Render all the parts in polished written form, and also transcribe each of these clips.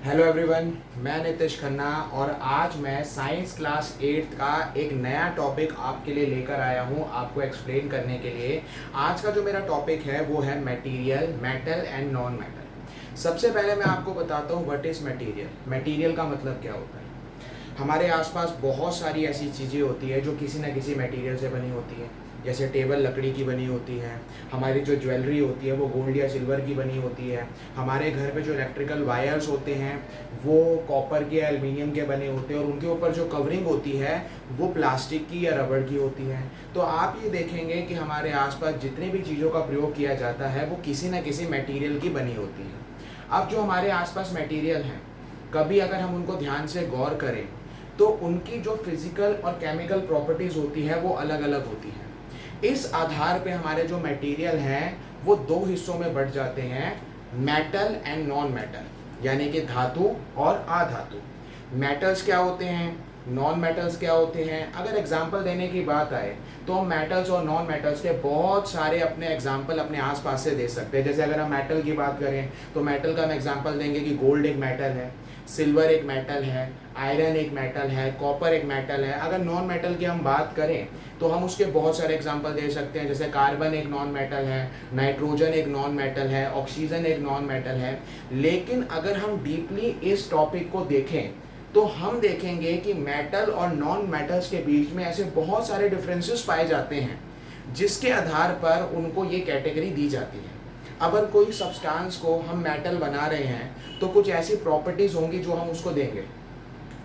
Hello everyone, मैं नितिश खन्ना और आज मैं साइंस क्लास 8th का एक नया टॉपिक आपके लिए लेकर आया हूं आपको एक्सप्लेन करने के लिए। आज का जो मेरा टॉपिक है वो है material, metal and non metal. सबसे पहले मैं आपको बताता हूं व्हाट इज़ मटेरियल। मटेरियल का मतलब क्या होता है। हमारे आसपास बहुत सारी ऐसी चीज़ें होती है जो किसी न किसी मटेरियल से बनी होती है। जैसे टेबल लकड़ी की बनी होती है, हमारी जो ज्वेलरी होती है वो गोल्ड या सिल्वर की बनी होती है, हमारे घर पे जो इलेक्ट्रिकल वायर्स होते हैं वो कॉपर के या एल्युमिनियम के बने होते हैं और उनके ऊपर जो कवरिंग होती है वो प्लास्टिक की या रबड़ की होती है। तो आप ये देखेंगे कि हमारे आसपास जितनी भी चीज़ों का प्रयोग किया जाता है वो किसी न किसी मटेरियल की बनी होती है। अब जो हमारे आसपास मटेरियल हैं, कभी अगर हम उनको ध्यान से गौर करें तो उनकी जो फिजिकल और केमिकल प्रॉपर्टीज़ होती है वो अलग अलग होती हैं। इस आधार पे हमारे जो मटेरियल हैं वो दो हिस्सों में बढ़ जाते हैं, मेटल एंड नॉन मेटल, यानी कि धातु और अधातु। मेटल्स क्या होते हैं, नॉन मेटल्स क्या होते हैं। अगर एग्जांपल देने की बात आए तो हम मेटल्स और नॉन मेटल्स के बहुत सारे अपने एग्जांपल अपने आसपास से दे सकते हैं। जैसे अगर हम मेटल की बात करें तो मेटल का हम एग्जांपल देंगे कि गोल्ड एक मेटल है, सिल्वर एक मेटल है, आयरन एक मेटल है, कॉपर एक मेटल है। अगर नॉन मेटल की हम बात करें तो हम उसके बहुत सारे एग्जांपल दे सकते हैं। जैसे कार्बन एक नॉन मेटल है, नाइट्रोजन एक नॉन मेटल है, ऑक्सीजन एक नॉन मेटल है। लेकिन अगर हम डीपली इस टॉपिक को देखें तो हम देखेंगे कि मेटल और नॉन मेटल्स के बीच में ऐसे बहुत सारे डिफरेंसेस पाए जाते हैं जिसके आधार पर उनको ये कैटेगरी दी जाती है। अगर कोई सब्सटेंस को हम मेटल बना रहे हैं तो कुछ ऐसी प्रॉपर्टीज़ होंगी जो हम उसको देंगे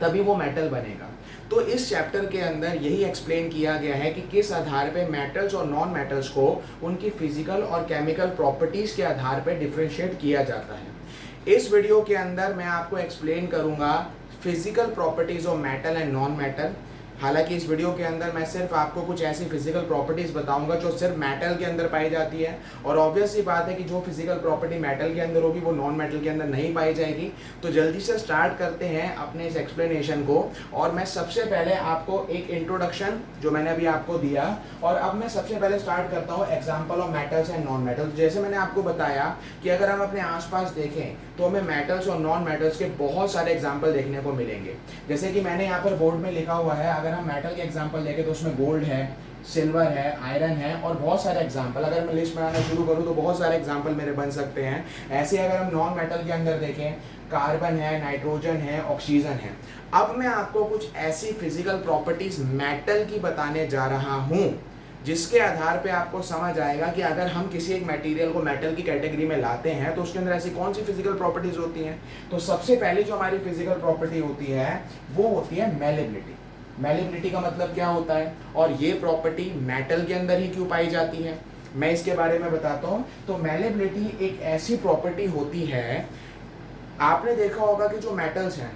तभी वो मेटल बनेगा। तो इस चैप्टर के अंदर यही एक्सप्लेन किया गया है कि किस आधार पे मेटल्स और नॉन मेटल्स को उनकी फिजिकल और केमिकल प्रॉपर्टीज़ के आधार पे डिफरेंशिएट किया जाता है। इस वीडियो के अंदर मैं आपको एक्सप्लेन करूंगा physical properties of metal and non metal. हालांकि इस वीडियो के अंदर मैं सिर्फ आपको कुछ ऐसी फिजिकल प्रॉपर्टीज़ बताऊंगा जो सिर्फ मेटल के अंदर पाई जाती है, और ऑब्वियस सी बात है कि जो फिजिकल प्रॉपर्टी मेटल के अंदर होगी वो नॉन मेटल के अंदर नहीं पाई जाएगी। तो जल्दी से स्टार्ट करते हैं अपने इस एक्सप्लेनेशन को। और मैं सबसे पहले आपको एक इंट्रोडक्शन जो मैंने अभी आपको दिया, और अब मैं सबसे पहले स्टार्ट करता हूँ example of metals and non metals. जैसे मैंने आपको बताया कि अगर हम अपने आसपास देखें तो हमें मेटल्स और नॉन मेटल्स के बहुत सारे एग्जाम्पल देखने को मिलेंगे। जैसे कि मैंने यहाँ पर बोर्ड में लिखा हुआ है, अगर हम मेटल के एग्जांपल देखें तो उसमें गोल्ड है, सिल्वर है, आयरन है और बहुत सारे एग्जांपल। अगर मैं लिस्ट बनाना शुरू करूं तो बहुत सारे एग्जांपल मेरे बन सकते हैं। ऐसे अगर हम नॉन मेटल के अंदर देखें, कार्बन है, नाइट्रोजन है, ऑक्सीजन है। अब मैं आपको कुछ ऐसी फिजिकल प्रॉपर्टीज मेटल की बताने जा रहा हूं जिसके आधार पे आपको समझ आएगा कि अगर हम किसी एक मटेरियल को मेटल की कैटेगरी में लाते हैं तो उसके अंदर ऐसी कौन सी फिजिकल प्रॉपर्टीज होती हैं। तो सबसे पहले जो हमारी फिजिकल प्रॉपर्टी होती है वो होती है मेलेबिलिटी। मेलेबिलिटी का मतलब क्या होता है और ये प्रॉपर्टी मेटल के अंदर ही क्यों पाई जाती है, मैं इसके बारे में बताता हूँ। तो मेलेबिलिटी एक ऐसी प्रॉपर्टी होती है, आपने देखा होगा कि जो मेटल्स हैं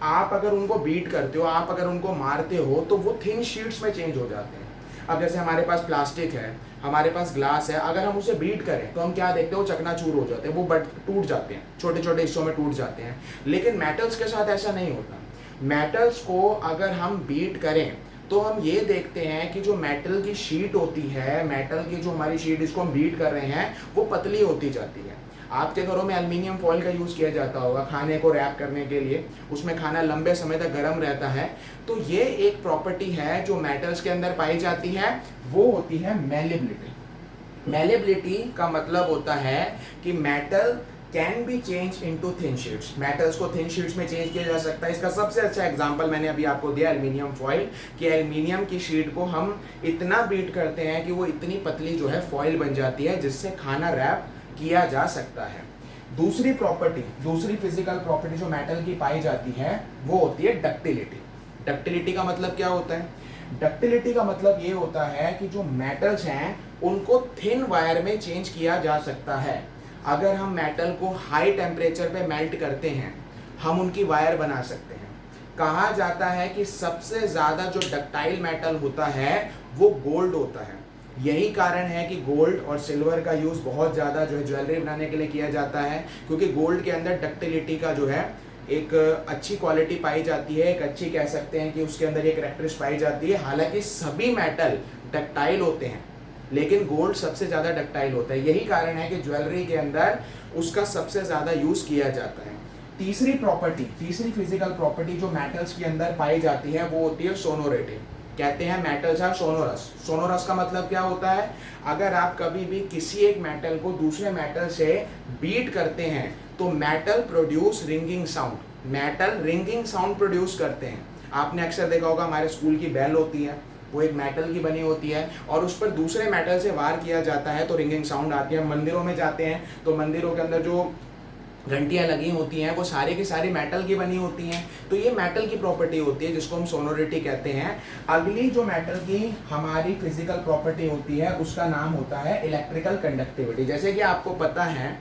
आप अगर उनको बीट करते हो, आप अगर उनको मारते हो तो वो थिन शीट्स में चेंज हो जाते हैं। अब जैसे हमारे पास प्लास्टिक है, हमारे पास ग्लास है, अगर हम उसे बीट करें तो हम क्या देखते हैं, वो चकनाचूर हो जाते हैं, वो बट टूट जाते हैं, छोटे छोटे हिस्सों में टूट जाते हैं। लेकिन मेटल्स के साथ ऐसा नहीं होता। मेटल्स को अगर हम बीट करें तो हम ये देखते हैं कि जो मेटल की शीट होती है, मेटल की जो हमारी शीट जिसको हम बीट कर रहे हैं वो पतली होती जाती है। आपके घरों में एल्युमिनियम फॉइल का यूज़ किया जाता होगा खाने को रैप करने के लिए, उसमें खाना लंबे समय तक गर्म रहता है। तो ये एक प्रॉपर्टी है जो मेटल्स के अंदर पाई जाती है, वो होती है मेलेबिलिटी। मेलेबिलिटी का मतलब होता है कि metal can be change into thin sheets. Metals को थिन शीट्स में चेंज किया जा सकता है। इसका सबसे अच्छा एग्जांपल मैंने अभी आपको दिया एल्युमिनियम फॉइल, कि एल्युमिनियम की शीट को हम इतना बीट करते हैं कि वो इतनी पतली जो है फॉइल बन जाती है जिससे खाना रैप किया जा सकता है। दूसरी प्रॉपर्टी, दूसरी फिजिकल प्रॉपर्टी जो मेटल की पाई जाती है वो होती है डक्टिलिटी। डक्टिलिटी का मतलब क्या होता है, डक्टिलिटी का मतलब ये होता है कि जो मेटल्स हैं उनको थिन वायर में चेंज किया जा सकता है। अगर हम मेटल को हाई टेम्परेचर पे मेल्ट करते हैं हम उनकी वायर बना सकते हैं। कहा जाता है कि सबसे ज़्यादा जो डक्टाइल मेटल होता है वो गोल्ड होता है। यही कारण है कि गोल्ड और सिल्वर का यूज़ बहुत ज़्यादा जो है ज्वेलरी बनाने के लिए किया जाता है, क्योंकि गोल्ड के अंदर डक्टिलिटी का जो है एक अच्छी क्वालिटी पाई जाती है, एक अच्छी कह सकते हैं कि उसके अंदर एक कैरेक्टरिस्टिक पाई जाती है। हालांकि सभी मेटल डक्टाइल होते हैं लेकिन गोल्ड सबसे ज़्यादा डक्टाइल होता है। यही कारण है कि ज्वेलरी के अंदर उसका सबसे ज़्यादा यूज़ किया जाता है। तीसरी फिजिकल प्रॉपर्टी जो मेटल्स के अंदर पाई जाती है वो होती है सोनोरिटी। कहते हैं मेटल्स आर सोनोरस। सोनोरस का मतलब क्या होता है? अगर आप कभी भी किसी एक मेटल को दूसरे मेटल से बीट करते हैं तो metal produce ringing sound. Metal ringing sound produce करते हैं। आपने अक्सर देखा होगा हमारे स्कूल की बेल होती है, वो एक मेटल की बनी होती है और उस पर दूसरे मेटल से वार किया जाता है तो रिंगिंग साउंड आती है। मंदिरों में जाते हैं तो मंदिरों के अंदर जो घंटियां लगी होती हैं वो सारी की सारी मेटल की बनी होती हैं। तो ये मेटल की प्रॉपर्टी होती है जिसको हम सोनोरिटी कहते हैं। अगली जो मेटल की हमारी फिजिकल प्रॉपर्टी होती है उसका नाम होता है इलेक्ट्रिकल कंडक्टिविटी। जैसे कि आपको पता है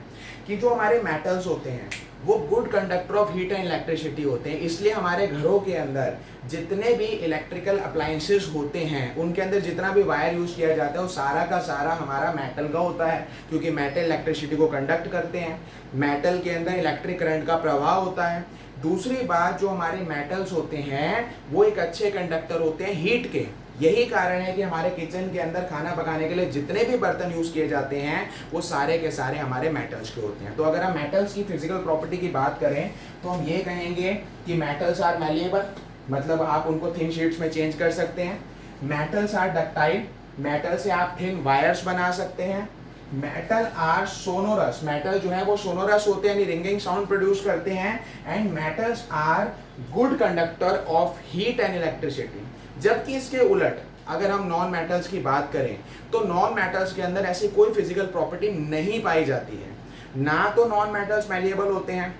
कि जो हमारे मेटल्स होते हैं वो good conductor of heat and electricity होते हैं, इसलिए हमारे घरों के अंदर जितने भी इलेक्ट्रिकल अप्लायंसेस होते हैं उनके अंदर जितना भी वायर यूज किया जाता है वो सारा का सारा हमारा मेटल का होता है, क्योंकि मेटल इलेक्ट्रिसिटी को कंडक्ट करते हैं। मेटल के अंदर इलेक्ट्रिक करंट का प्रवाह होता है। दूसरी बात, जो हमारे मेटल्स होते हैं वो एक अच्छे कंडक्टर होते हैं हीट के। यही कारण है कि हमारे किचन के अंदर खाना पकाने के लिए जितने भी बर्तन यूज किए जाते हैं वो सारे के सारे हमारे मेटल्स के होते हैं। तो अगर हम मेटल्स की फिजिकल प्रॉपर्टी की बात करें तो हम ये कहेंगे कि मेटल्स आर मैलिएबल, मतलब आप उनको थिन शीट्स में चेंज कर सकते हैं। मेटल्स आर डक्टाइल, मेटल से आप थिन वायर्स बना सकते हैं। मेटल आर सोनोरस, मेटल जो है वो सोनोरस होते हैं, यानी रिंगिंग साउंड प्रोड्यूस करते हैं। And metals are good conductor of heat and electricity. जबकि इसके उलट अगर हम नॉन मेटल्स की बात करें तो नॉन मेटल्स के अंदर ऐसी कोई फिजिकल प्रॉपर्टी नहीं पाई जाती है। ना तो नॉन मेटल्स मैलिएबल होते हैं,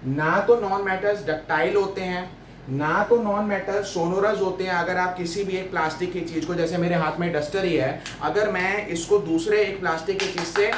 ना तो नॉन मेटल्स डक्टाइल होते हैं, ना तो नॉन मेटल सोनोरस होते हैं। अगर आप किसी भी एक प्लास्टिक की चीज को, जैसे मेरे हाथ में डस्टर ही है, अगर मैं इसको दूसरे एक प्लास्टिक की चीज से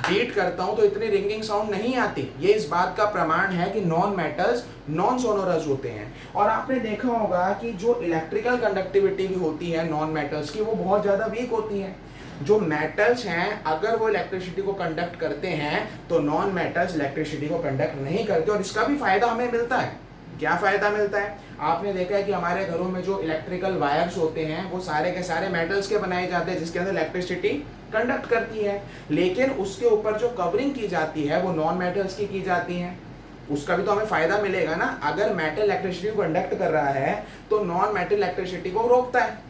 बीट करता हूं तो इतनी रिंगिंग साउंड नहीं आती। ये इस बात का प्रमाण है कि नॉन मेटल्स नॉन सोनोरस होते हैं। और आपने देखा होगा कि जो इलेक्ट्रिकल कंडक्टिविटी भी होती है नॉन मेटल्स की वो बहुत ज्यादा वीक होती है। जो मेटल्स हैं अगर वो इलेक्ट्रिसिटी को कंडक्ट करते हैं तो नॉन मेटल्स इलेक्ट्रिसिटी को कंडक्ट नहीं करते। और इसका भी फायदा हमें मिलता है। क्या फायदा मिलता है? आपने देखा है कि हमारे घरों में जो इलेक्ट्रिकल वायर्स होते हैं वो सारे के सारे मेटल्स के बनाए जाते हैं जिसके अंदर इलेक्ट्रिसिटी कंडक्ट करती है, लेकिन उसके ऊपर जो कवरिंग की जाती है वो नॉन मेटल्स की जाती है। उसका भी तो हमें फायदा मिलेगा ना। अगर मेटल इलेक्ट्रिसिटी को कंडक्ट कर रहा है तो नॉन मेटल इलेक्ट्रिसिटी को रोकता है।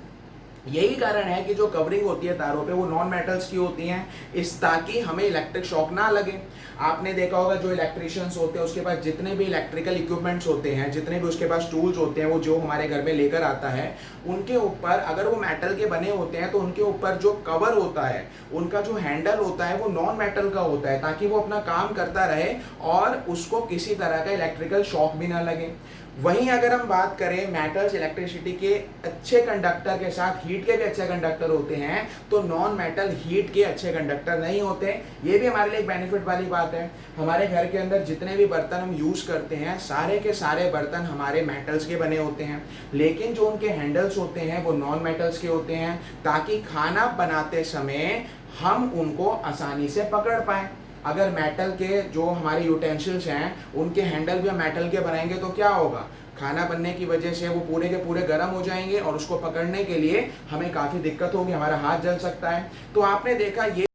यही कारण है कि जो कवरिंग होती है तारों पे वो नॉन मेटल्स की होती हैं, इस ताकि हमें इलेक्ट्रिक शॉक ना लगे। आपने देखा होगा जो इलेक्ट्रिशियंस होते हैं उसके पास जितने भी इलेक्ट्रिकल इक्विपमेंट्स होते हैं, जितने भी उसके पास टूल्स होते हैं, वो जो हमारे घर में लेकर आता है उनके ऊपर अगर वो मेटल के बने होते हैं तो उनके ऊपर जो कवर होता है, उनका जो हैंडल होता है वो नॉन मेटल का होता है, ताकि वो अपना काम करता रहे और उसको किसी तरह का इलेक्ट्रिकल शॉक भी ना लगे। वहीं अगर हम बात करें मेटल्स इलेक्ट्रिसिटी के अच्छे कंडक्टर के साथ हीट के भी अच्छे कंडक्टर होते हैं, तो नॉन मेटल हीट के अच्छे कंडक्टर नहीं होते। ये भी हमारे लिए एक बेनिफिट वाली बात है। हमारे घर के अंदर जितने भी बर्तन हम यूज करते हैं सारे के सारे बर्तन हमारे मेटल्स के बने होते हैं, लेकिन जो उनके हैंडल्स होते हैं वो नॉन मेटल्स के होते हैं, ताकि खाना बनाते समय हम उनको आसानी से पकड़ पाएं। अगर मेटल के जो हमारे यूटेंसिल्स हैं उनके हैंडल भी हम मेटल के बनाएंगे तो क्या होगा? खाना बनने की वजह से वो पूरे के पूरे गर्म हो जाएंगे और उसको पकड़ने के लिए हमें काफ़ी दिक्कत होगी, हमारा हाथ जल सकता है। तो आपने देखा ये